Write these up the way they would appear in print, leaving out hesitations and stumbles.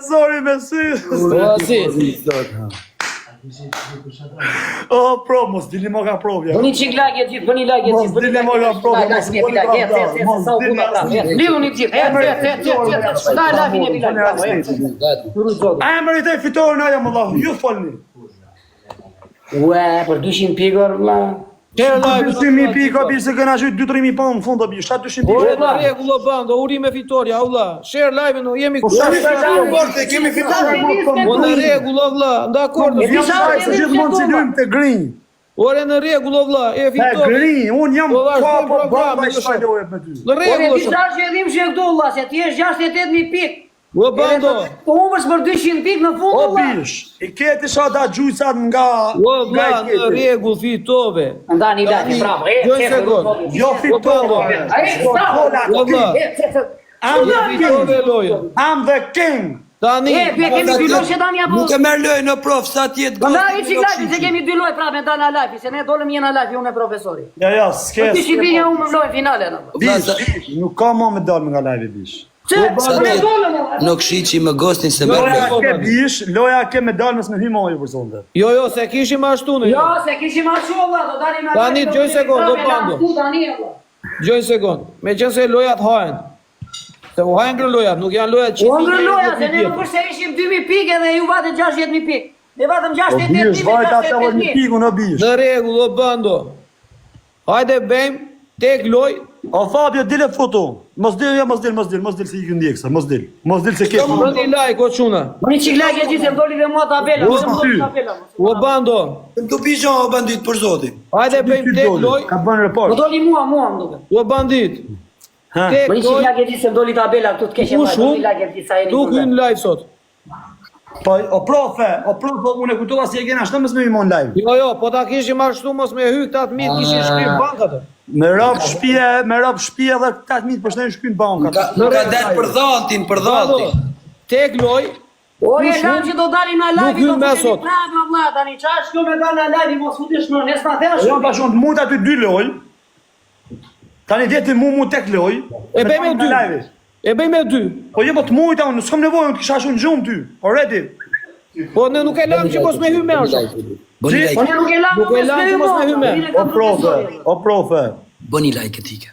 zori me sy. O, pro, mos dili më ka provja. Bëni qik lagje gjithë, bëni lagje gjithë. Mos dili më ka provja. Sa u puta prapë. Liuni gjithë, daj lagin e bilaj. Emërit e fitorin aja më Allah, ju folni. Ue, për 200 pikër, vla. Qërë live, 200.000 pika, bi se këna qëjtë 2-3.000 pa në fund, bi, 7-200 pika. Ore, në regullo bando, urime fitoria, vla. Share live, në jemi... Kemi fitoria. O, në regullo, vla, në akord. Jam shaj se gjithë mund që lujmë të grinj. Ore, në regullo, vla, e Të fitoria. grinj, unë jam po bamba i shpajdohet me ty. Në regullo, shumë. Ore, që edhim që e këtu, vla, se ti është 68.000 pikë. O, bando. Po umërës për 200 pikë në fund, O, vla. bish, i keti sa da gjujcat nga... O, vla, në regull fitove. Ndani, dani, bravo. Gjojnë sekund. Jo fitova. O, vla, fitove lojën. I'm the king. Tani, kemi dy lojë që tani apo. Nuk e merr lojë në prof sa të jetë Nga i qik lajfi, se kemi dy lojë prapë me Dana Lajfi, se ne dolëm jena Lajfi, unë e profesori. Ja, s'kes. Ti shqipinja unë më lojë finale. Bish, nuk ka ma me dalë nga live bish. Që, ne dolëm. Nuk shiqi më gostin se merr Loja lojë. ke bish, loja ke me dalë mësë me hyma ojë për sonde. jo, se kishim ashtu në Jo, se kishim ashtu, valla, do dalim na. Tani, gjoj sekund, do pando. Gjojnë sekund, me qënë se lojat hajen. Se u hajen grë lojat, nuk janë lojat që... U ngrë loja, se ne nuk përse ishim 2.000 pikë dhe ju vatën 60.000 pikë. Ne vatëm 68.000 bish, vajta të vë një piku në bish. Në regull, o bando. Hajde bëjmë, tek loj. O Fabio, dile foto. Mos dil se i këndi eksa, mos dil se kesh. Më një like, o quna. Më një qiklak e gjithë, më doli dhe mua tabela. O bando. Të pijon o bandit për zotin. Hajde bëjmë tek loj. Ka bën Më report. doli mua më duke. O bandit. Tek Më një loj. qiklak e gjithë, më doli tabela, këtu të keshe Ku vaj, shumë? më qiklak e gjithë, sa e një Tu hynë live sot. Po, o profe, unë e kujtova si e kena ashtë mësë me imon live. Jo, po ta kishim ashtu mos me hy këta të mitë kishin shkrim bankat. Me rap shpije dhe 8.000 për shtenë shkyn bankat. Nuk ka dalë për dhantin, për dhantin. Tek loj. O, e lam që do dalim në live, Nuk hynë me sot. prapë, valla, tani, qa është kjo me dalë në live, mos futesh në, nes ma thesh. Unë tash unë mund aty 2 loj. Tani djeti mu tek loj. E bëjmë e 2. E bëjmë e 2. Po je po të mujta unë, s'kom nevojë, unë të kisha shumë gjumë ty. Already. Po ne nuk e lam që mos me hy me është. Bëni Po like, ne nuk e lam, Nuk e lam që mos me hyme. O profe. bëni like etika.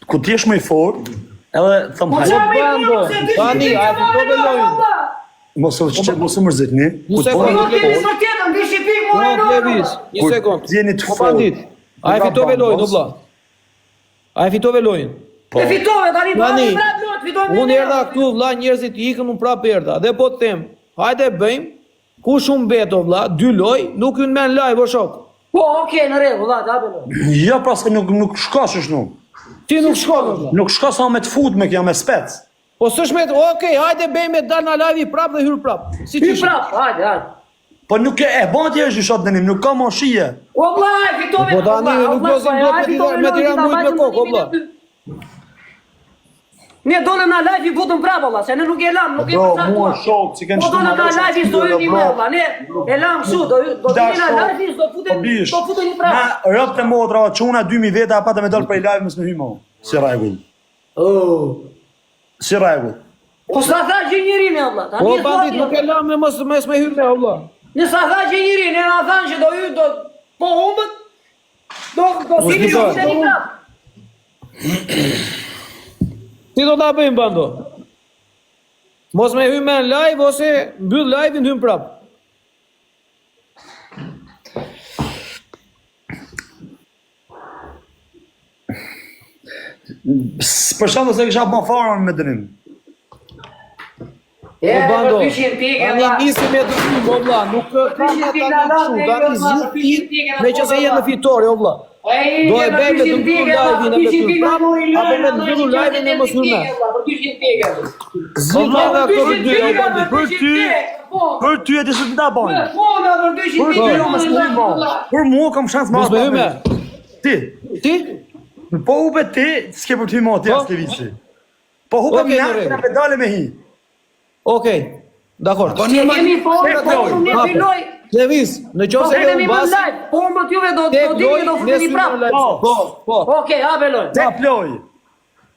Ku t'jesh më i fort, edhe thëm hajde. bando. Tani, a fitove lojën. Mos u mërzitni. Një sekund, nuk levis. Nuk levis. Një sekund. Jeni të Po fort. bandit. A e fitove lojën, o bla. A e fitove lojën. E fitove, tani, Tani, fitove. unë erdha këtu vlla, njerëzit ikën unë prapë erdha. Dhe po të them, hajde bëjmë, ku shumë beto vlla, 2 loj, nuk hynë men live o shok. Po, okej, në rregull, valla, hapelo. Ja pra se nuk shkosh është nuk. Ti nuk shkon vlla. Nuk shko sa me të fut me kja me spec. Po s'është me, okej, hajde bëjmë e dal në live i prapë dhe hyr prapë. Si Hy ti prap, hajde. Po nuk e bën ti është shot dënim, nuk ka më shije. O vllai, fitove. Po tani nuk lozim dot me tira mujt me kokë, o vlla. Ne dolëm na live i futëm prapë valla, se ne nuk e lam, nuk e Bro, pasatuar. mua shok, si kanë Po dolëm na live do hyni më valla, ne e lam kështu, do hyni na live, do futemi prapë. Na rrobt e motra, çuna 2000 veta pa të më dal për live mos më hymo. Si rregull. Oh. Si rregull. Po sa tha gjinjërin e valla. Po bandit nuk e lam me mos me hyr me o vlla. Ne sa tha gjinjërin, ne na thanë që do hy do po humbët. Do sini do të prapë. Ti do ta bëjmë bando. Mos me hymë në live ose mbyll live-in hymë prap. Për shkak se kisha më farën me dënim. E bando. 200 pikë Tani nisi me dënim o vlla, nuk ka tani kështu, tani zgjidh pikë, meqense jenë në fitore o vlla. Do e bëjmë të mbyll live-in e me prap, apo me mbyll live-in e mos hymë. Zgjidh nga këto dy o bandit. Për ty e disë të da bojnë. Po, na për 200 pikë. Jo, mos më hymo. Për mua kam shans më Mos me hymë. Ti. Ti? Po ube ti, s'ke për të hymo ti as Levici. Po hube Okej, na, në rregull. na pedale me hi. Okej. Dakor. Po Ne një jemi fortë, po ne filoj. Levis, në Po qoftë se kemi unë më bas, live. Po mbot juve do tek dini loj, do ne futeni symë prapë. live. Po, po. Okej, hapë loj. Te ploj.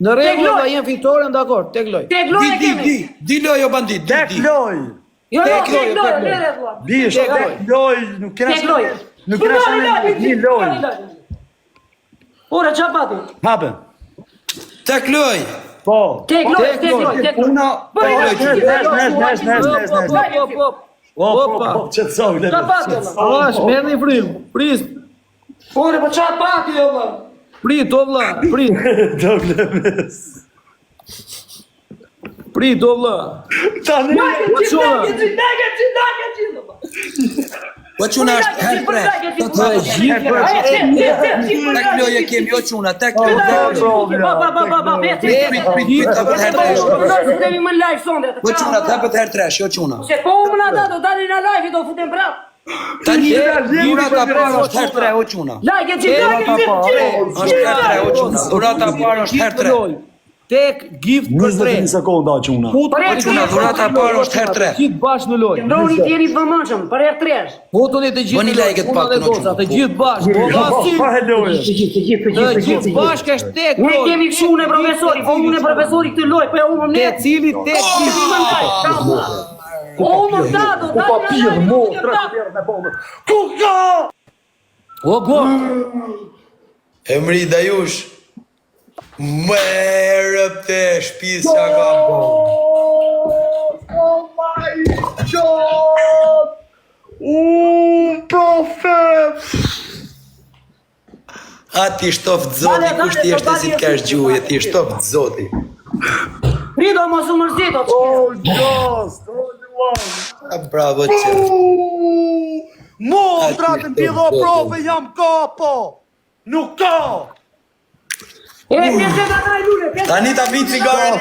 Në rregull, valla jem fitore, dakord, tek loj. Tek loj e kemi. Di loj o bandit, Tek di. loj. Jo, Tek loj, tek loj, tek loj. lere vlla. Bish, tek loj, nuk kena Tek loj. Nuk kena një loj. Ora çfarë pati? Hape. Tek loj. Po. Tek loj, tek loj, tek loj. Una. Opa. Që të sovë, Çfarë pati vlla? Avash, merr një frym. Pris. Ora po çfarë pati vlla? Prit, o vlla, prit. Doblemes. Prit, o vlla. Tani. Po quna është herë tre. Tek loj e kemi, jo quna, tek loj. Po quna, të hapët herë tresh, jo quna. Se po më na do dalin na live do futem prap. Tani, durata parë është herë tre, o quna. Like e çfarë? Është herë tre, o quna. Durata parë është herë tre. Tek gift për 20 sekonda quna. Po quna, durata parë është herë tre. Gjithë bashkë në lojë. Ndroni tjeri vëmendshëm për herë tresh. Votoni të gjithë. Bëni like të pak, të gjithë bashkë. Po vasi. Pa heloje. Të gjithë bashkë është tek Ne lojë. kemi unë e profesori, po unë e profesori këtë loj, po ja unë Te ne. cili tek gift. O më dado, Pa pirë, mo, tre pirë me bomë. Kuka! O go. Emri Dajush. Më rëpte shpis që ka bo. Oh my god! Profet! A ti shtoft zoti, kush ti eshte si t'kash gjuhje, ti shtoft zoti. Rido mos u mërzito. Oh gost! Bravo që. Mo, tratën pjedho profe, jam kapo! Nuk ka! E pjesë da na lule, pjesë. Tani ta pi cigarin.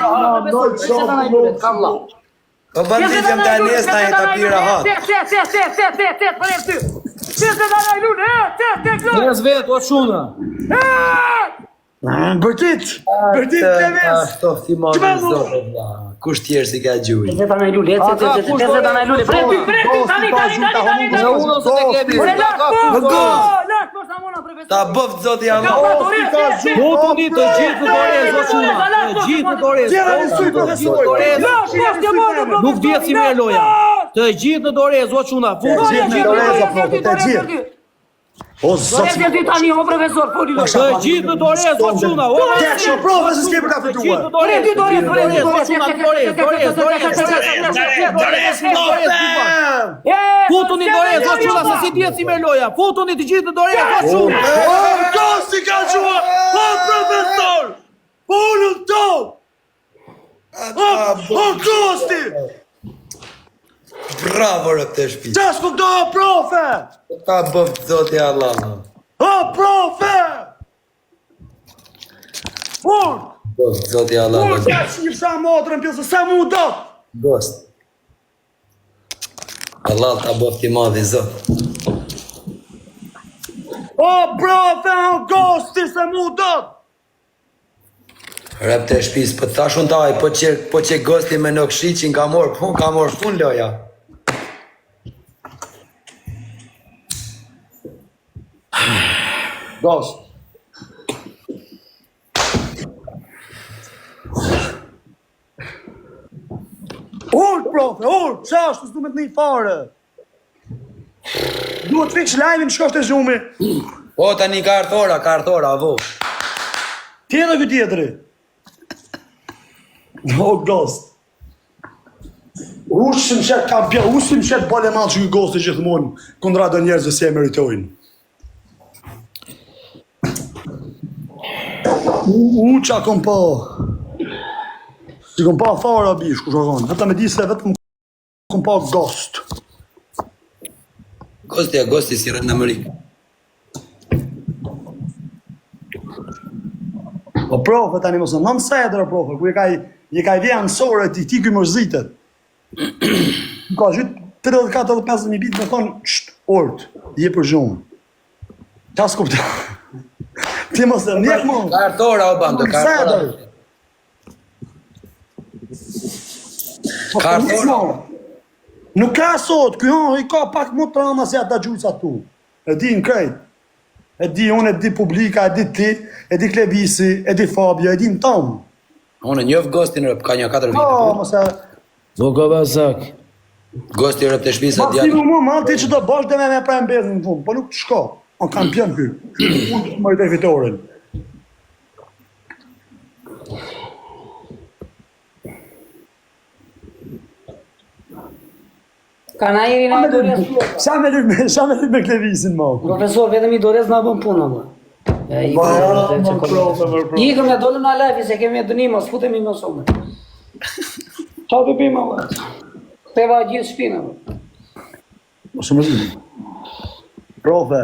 Po bandit jam të ales, ta ta pi rahat. Nes vet o shuna. Bërtit! Bërtit të mes! Shtoft i marrë në zote. Kush tjerë si ka gjuhje. Pjesë da na lule, pjesë da na lule. Tani. Ne uno se te kemi. Ta bëft zoti Allah. Votoni të gjithë Dorez o shuna. Të gjithë Dorez. Nuk vjet si merr loja. Të gjithë Dorez o shuna. O zot! Dorez ti tani o profesor, foli lo. Të gjithë Dorez o shuna. Teksho profe se s'ke për ka fituar! Futuni Dorez o shuna se si dihet si merr loja. Futuni të gjithë Dorez o shuna. O gosti ka qua! O profesor! Ullën to! O gosti! Bravo rëpte shpi. Qas ku do profe! Ta bëft zoti Allah. O profe! Ullë! Bëft zoti Allah. Ullë ka shirë sa motrën pjesë, sa mu do! Gost. Allah ta bëft i madhi zot. O profe, o gosti, se mu do! Rëpte shpis, po të thashun taj, po që gosti me në kshiqin ka morë, po ka morë fun loja. Gost. Ullë, profe, ullë, qa është, s'du me të një fare. Duhet të fiksh lajmin, shkosht e zhumi. Po, tani ka artora, avo. Tjede këtë tjetëri. O, gost. Ushim shet kampion, ushim shet bale malë që këtë gosti gjithmonë, kundra do njerëzve se e meritojnë. Qa kom pa. Si kom pa fara bish, ku shakon. Vetëm e di se vetëm kom pa gost. Gosti si rënë në Amerikë. Po profe tani mos në sedra profe, ku je ka i vjen mësore ti këj mërzitet. Ka gjithë 34-50.000 bitë me thonë, ort, je për zhumë. Qa s'kupta? Ti mos e mjek mo. Ka artora o bando, ka artora. Ka artora. Nuk ka sot, kjo i ka pak më trama se ata gjujca tu. E di në krejt. E di unë, e di publika, e di ti, e di Klevisi, e di Fabio, e di në tonë. Unë njëf Gostin rëp, ka një 4 vite. Po, mëse... Zoka Basak. Gosti rëp të shpisa djallë. Maksimum më ti që do bosh dhe me prejmë bezën në fund, po nuk të shko. O kampion kërë. Unë më rritë e fitorin. Kana jeri na i dores. Sa me lyp me Klevisin, mo. Profesor, vetëm i dores na bën punën, mo. Ikëm e dolëm na live se kemi dënim, mos futemi më sonë. Çfarë do bëjmë valla? Teva gjithë shpinën. Mos më zini. Profe.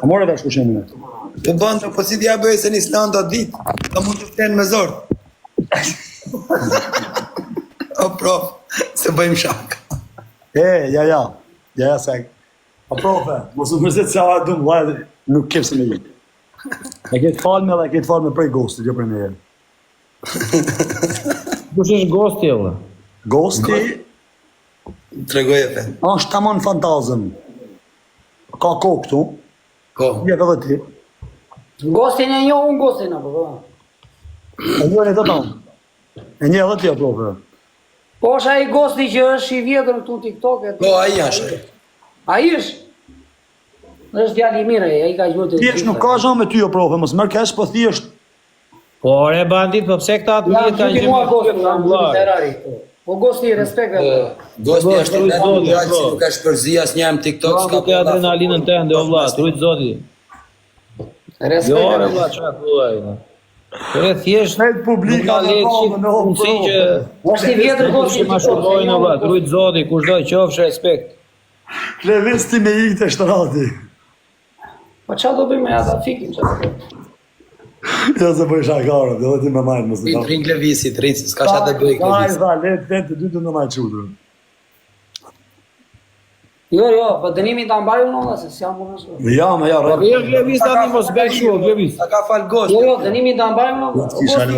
Ka morë vesh ku shemë. Të bëndë, po si t'ja bëjë se një slanë do ditë, ta mund të ftenë me zorë. O prof, se bëjmë shak. Ja, se... A profe, mos më mërzit se a dëmë, vajtë, nuk kemë se me jetë. E ketë falme dhe e ketë falme prej Ghostit, jo prej me jetë. Kush është Ghosti, valla? Ghosti Tregoj e fe. është tamon fantazëm. Ka kokë këtu, Ko. jetë edhe ti. Gostin e njohë, unë gostin apo. E njën e të tonë. E një edhe ti, profe. Po është ai gosti që është i vjetër këtu në TikTok. Po, a i ashtë. Ai është? Është djali i mirë, ai ka gjurë të... Thjesht nuk ka zha me ty, o profe, mos mërë kesh, po thjesht... Po, re bandit, po pse këta atë Ja, vjetë kanë gjyki mua gosti, ja, vllar. Ferrari. Po gosti i respekt e... Gosti është Zoti, të Zoti, që po. nuk është përzi as një në TikTok, Ka s'ka të adrenalinën tënde, o vlla, trujt Zoti. Jo, re vlla, çfarë thuaj? Re thjesht Shnet publika nuk ka në letë vallë, në homë, mundësi që Është i vjetër gosti që i ma TikTok. shurojnë, o vlla, trujt Zoti, kushdo qofsh respekt. Klevis ti me ikë të shtrati. Po çfarë do bëjmë ata fikim çfarë? Jo se bëj shakarët, edhe ti me majtë mësë të Rin Klevisit, rin, s'ka shatë të bëjë Ka i Klevisit. tha, letë të dy të në majtë qudrë. Jo, po dënimi ta mbaj unë olla se s'jam unë ashtu. Ja, Po jo Klevis tani mos bëj kështu, Klevis. Ta ka fal Gosti. Jo, dënimi ta mbaj unë olla.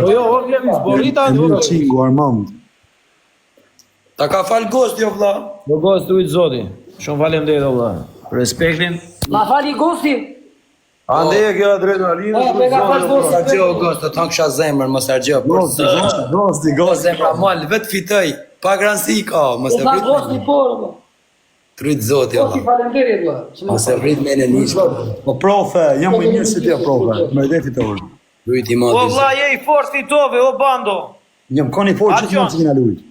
Po jo, o Klevis, po rita Në në qingu, Armand. Ta ka fal Gosti, o vlla. Po gos trujt Zoti. Shumë faleminderit, o vlla. Respektin. Ma fali gosti. Ande e kjo adrenalinë. Po e ka fal Mos gosti. argjo Gosti, të thonë kisha zemër, mos argjo. Gosti, Po zemra mal, vet fitoj. Pa gransi ka, mos e Po vrit. gosti por. Trujt Zoti, o Gosti vlla. faleminderit valla. Mos e vrit me në nish. Po profe, jam më mirë si ti, profe. Më rrëdhe fitorë. Trujt i O modi. vlla, je i fort fitove, o bando. Jam koni forë që ti jam që kina lujtë.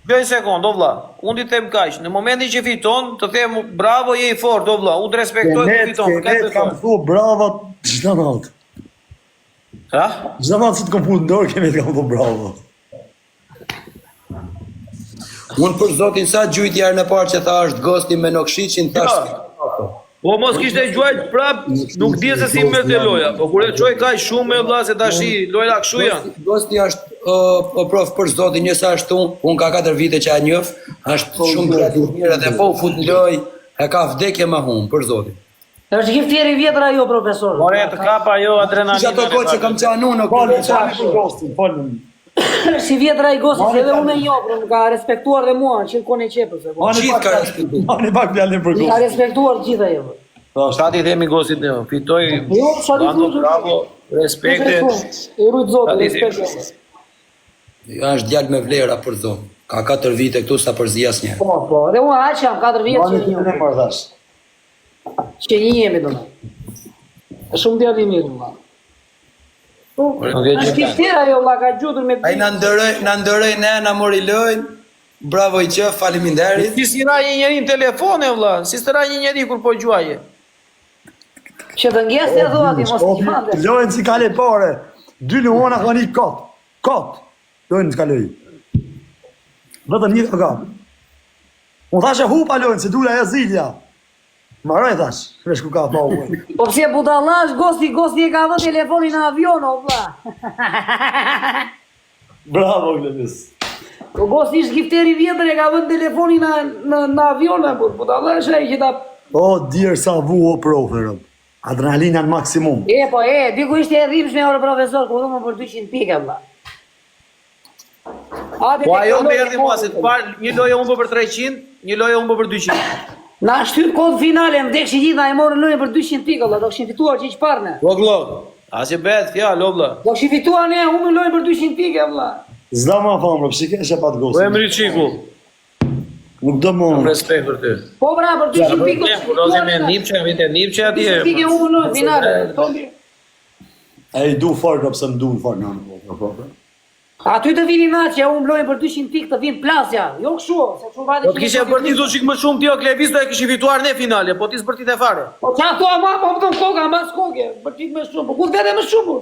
Bëj sekond, o vlla. Unë ti them kaq, në momentin që fiton, të them bravo, je i fort, o vlla. Unë të respektoj kur fiton. Kenet kam thu bravo çdo natë. Ha? Çdo natë si të kom punë dorë, kenet kam thu bravo. Unë për Zotin sa gjujt jarë në parë që tha është Gosti me Nokshiqin, thash. Po mos kishte gjuajt prap, nuk di se si më të loja. Po kur e çoj kaq shumë me vlla se tashi lojra kshu janë. Gosti është o prof për Zotin një sa ashtu, unë ka 4 vite që a njëf, është shumë kreativ mirë dhe po u fut në loj, e ka vdekje ma humë për Zotin. Është gifteri vjetër ajo profesor. More të kapa jo Kisha adrenalinë. to kohë që kam qanu në Falem, kërë falem për Gostin, falem. Si vjetër ai gosti, se edhe unë e njoh, por më ka respektuar dhe mua, që kone qepër se po. Qitë ka respektu. Mani pak fjalën për Ka Gostin. respektuar gjithë ajo. Shati themi gostit ne, fitoj, Jo, çfarë bando do bravo, respekte. E rujt Zotin, Tati themi. respekt. Është djalë me vlera për Zotin. Ka 4 vite këtu sa përzi asnjëherë. Po, dhe unë aq jam 4 vjet Mani që ti një. më marrësh. Që një jemi domethënë. Është shumë djalë i mirë valla. Po, Nuk e është gjej. giftera ajo valla ka gjutur me. Ai na ndëroi ne, na mori lojën. Bravo i qef, faleminderit. Si s'ra një njeri në telefon e vlla, si s'ra një njeri kur po gjuaje. Që të ngjesë e thua ti mos i mande. Lojën si kale pare. 2 luana ka një kot. Kot. Lojën si kaloj. Vetëm një ka. Unë thashe hupa lojën, se dula e zilja. Maroj thash, shpesh ku ka pa unë. Po pse budallash gosti e ka vënë telefonin në avion o vlla. Bravo, Glenis. Po gosti është gifteri vjetër e ka vënë telefonin në avion apo budallash ai që ta. O, dirë sa vu o proferëm. Adrenalina në maksimum. Po diku ishte e rrimshme orë profesor, ku dhëmë për 200 pikë vlla. Po ajo më erdhi mua se të parë, një lojë unë po për 300, një lojë unë po për 200. Na shtyp kohë finale, më dekshi gjitha e morën lojën për 200 tikë, do këshin fituar që i qparë ne. O vlla, as e bëhet fjalë o vlla. Do këshin fituar ne, umë lojën për 200 tikë, vlla. Zda ma famë, bro, psi keshe pa të Po gosë. emri Çiku. Nuk do më... Respekt për ty. Po bra, për 200 tikë do Ne këshin prozi fituar me ne. Nipçe, vite Nipçe atje. 200 tikë umë lojën finale. E i du farë, pëse më du në farë në Aty të vini natë që umë lojën për 200 tikë të vinë plasja. Jo këshu, se këshu vajtë Po të kishe bërtitur çik më shumë ti o Klevis do e kishin fituar ne finale, po ti s'bërtit e fare. Po qa thua ma, po më të në koka, ma s'koke, bërtit me shumë, po ku vete me shumë.